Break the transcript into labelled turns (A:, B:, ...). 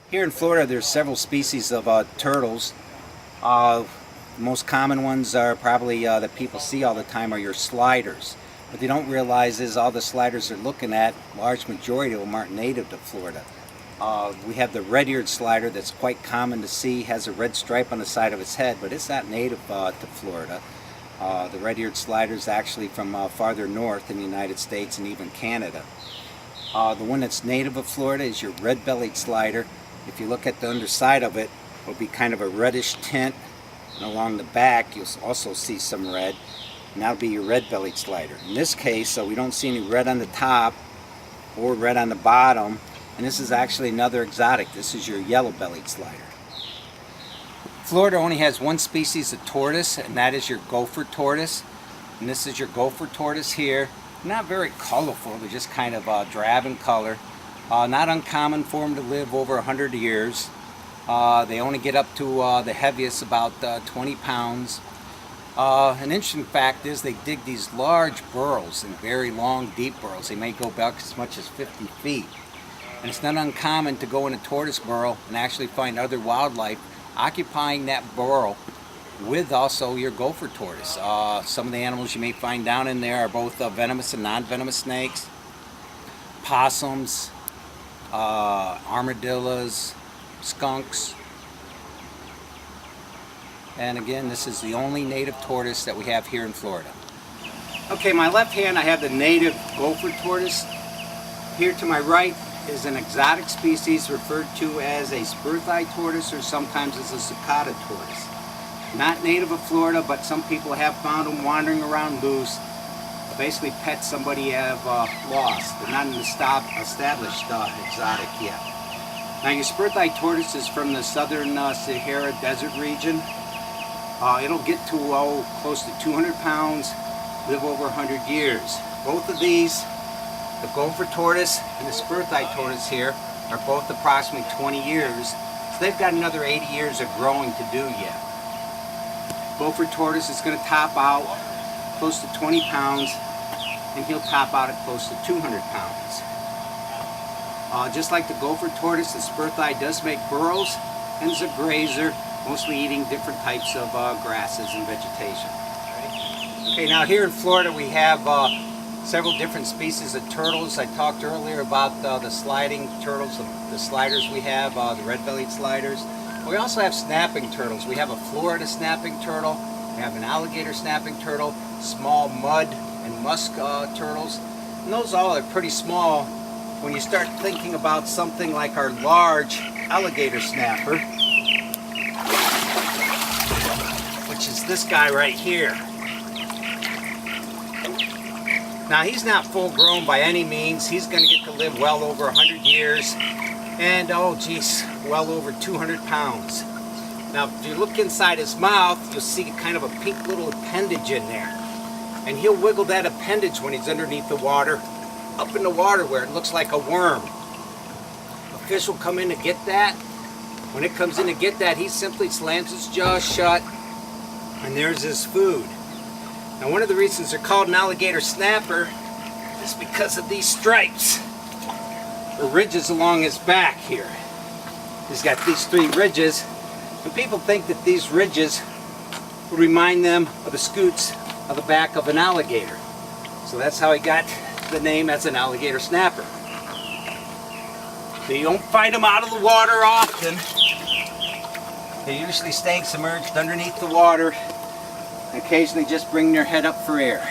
A: Here in Florida, there's several species of turtles. The most common ones are probably that people see all the time are your sliders. What they don't realize is all the sliders they're looking at, large majority of them aren't native to Florida. We have the red-eared slider that's quite common to see, has a red stripe on the side of its head, but it's not native to Florida. The red-eared slider is actually from farther north in the United States and even Canada. The one that's native of Florida is your red-bellied slider. If you look at the underside of it, it'll be kind of a reddish tint, and along the back you'll also see some red, and that'll be your red-bellied slider. In this case, we don't see any red on the top or red on the bottom, and this is actually another exotic. This is your yellow-bellied slider. Florida only has one species of tortoise, and that is your gopher tortoise. And this is your gopher tortoise here. Not very colorful, they're just kind of drab in color. Not uncommon for them to live over 100 years. They only get up to the heaviest about 20 pounds. An interesting fact is they dig these large burrows, and very long, deep burrows. They may go back as much as 50 feet. And it's not uncommon to go in a tortoise burrow and actually find other wildlife occupying that burrow with also your gopher tortoise. Some of the animals you may find down in there are both venomous and non-venomous snakes, possums, armadillos, skunks, and again, this is the only native tortoise that we have here in Florida. Okay, my left hand I have the native gopher tortoise. Here to my right is an exotic species referred to as a spur-thighed tortoise, or sometimes as a cicada tortoise. Not native of Florida, but some people have found them wandering around loose. Basically pets somebody have lost. They're not an established exotic yet. Now your spur-thighed tortoise is from the southern Sahara Desert region. It'll get to close to 200 pounds, live over 100 years. Both of these, the gopher tortoise and the spur-thighed tortoise here, are both approximately 20 years. So they've got another 80 years of growing to do yet. Gopher tortoise is going to top out close to 20 pounds, and he'll top out at close to 200 pounds. Just like the gopher tortoise, the spur-thighed does make burrows and is a grazer, mostly eating different types of grasses and vegetation. Okay, now here in Florida we have several different species of turtles. I talked earlier about the sliding turtles, the sliders we have, the red-bellied sliders. We also have snapping turtles. We have a Florida snapping turtle, we have an alligator snapping turtle, small mud and musk turtles, and those all are pretty small when you start thinking about something like our large alligator snapper, which is this guy right here. Now he's not full grown by any means. He's going to get to live well over 100 years and oh geez, well over 200 pounds. Now if you look inside his mouth, you'll see kind of a pink little appendage in there. And he'll wiggle that appendage when he's underneath the water, up in the water where it looks like a worm. A fish will come in to get that. When it comes in to get that, he simply slams his jaw shut, and there's his food. Now one of the reasons they're called an alligator snapper is because of these stripes, the ridges along his back here. He's got these three ridges, and people think that these ridges would remind them of the scutes of the back of an alligator. So that's how he got the name as an alligator snapper. So you don't find them out of the water often. They usually stay submerged underneath the water and occasionally just bring their head up for air.